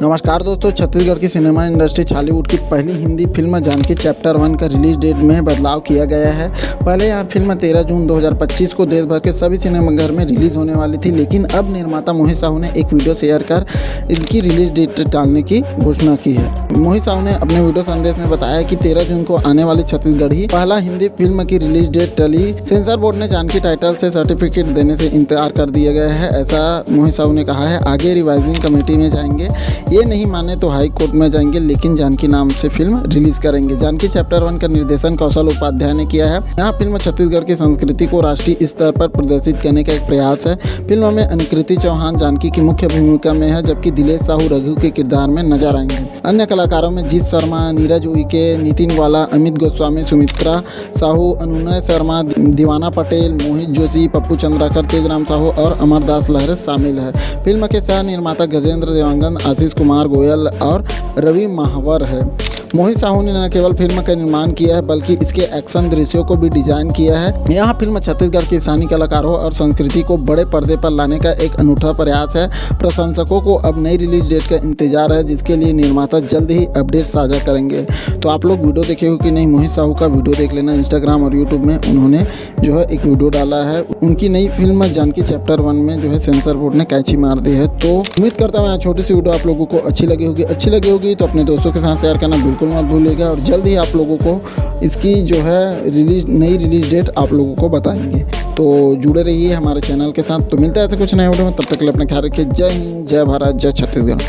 नमस्कार दोस्तों, छत्तीसगढ़ की सिनेमा इंडस्ट्री छालीवुड की पहली हिंदी फिल्म जानकी चैप्टर 1 का रिलीज डेट में बदलाव किया गया है। पहले यह फिल्म 13 जून 2025 को देश भर के सभी सिनेमाघर में रिलीज होने वाली थी, लेकिन अब निर्माता मोहित साहू ने एक वीडियो शेयर कर इनकी रिलीज डेट टालने की घोषणा की है। मोहित साहू ने अपने वीडियो संदेश में बताया कि 13 जून को आने वाली छत्तीसगढ़ी पहला हिंदी फिल्म की रिलीज डेट टली। सेंसर बोर्ड ने जानकी टाइटल से सर्टिफिकेट देने से इंतजार कर दिया गया है, ऐसा मोहित साहू ने कहा है। आगे रिवाइजिंग कमेटी में जाएंगे, ये नहीं माने तो हाई कोर्ट में जाएंगे, लेकिन जानकी नाम से फिल्म रिलीज करेंगे। जानकी चैप्टर 1 का निर्देशन कौशल उपाध्याय ने किया है। यह फिल्म छत्तीसगढ़ की संस्कृति को राष्ट्रीय स्तर पर प्रदर्शित करने का एक प्रयास है। फिल्म में अनुकृति चौहान जानकी की मुख्य भूमिका में है, जबकि दिलेश साहू रघु के किरदार में नजर आएंगे। अन्य कलाकारों में जीत शर्मा, नीरज उइके, नितिन वाला, अमित गोस्वामी, सुमित्रा साहू, अनुनय शर्मा, दीवाना पटेल, मोहित जोशी, पप्पू चंद्राकर, तेजराम साहू और अमरदास लहरे शामिल है। फिल्म के सह निर्माता गजेंद्र देवांगन, आशीष कुमार गोयल और रवि महावर है। मोहित साहू ने न केवल फिल्म का निर्माण किया है, बल्कि इसके एक्शन दृश्यों को भी डिजाइन किया है। यह फिल्म छत्तीसगढ़ के स्थानीय कलाकारों और संस्कृति को बड़े पर्दे पर लाने का एक अनूठा प्रयास है। प्रशंसकों को अब नई रिलीज डेट का इंतजार है, जिसके लिए निर्माता जल्द ही अपडेट साझा करेंगे। तो आप लोग वीडियो देखे हो कि नहीं, मोहित साहू का वीडियो देख लेना। इंस्टाग्राम और यूट्यूब में उन्होंने जो है एक वीडियो डाला है। उनकी नई फिल्म जानकी चैप्टर 1 में जो है सेंसर बोर्ड ने कैंची मार दी है। तो उम्मीद करता हूँ छोटी सी वीडियो आप लोगों को अच्छी लगी होगी तो अपने दोस्तों के साथ शेयर करना बिल्कुल मत भूलिएगा, और जल्द ही आप लोगों को इसकी जो है नई रिलीज डेट आप लोगों को बताएंगे। तो जुड़े रहिए हमारे चैनल के साथ। तो मिलता है ऐसे कुछ नए वीडियो में, तब तक के लिए अपना ख्याल रखिए। जय हिंद, जय भारत, जय छत्तीसगढ़।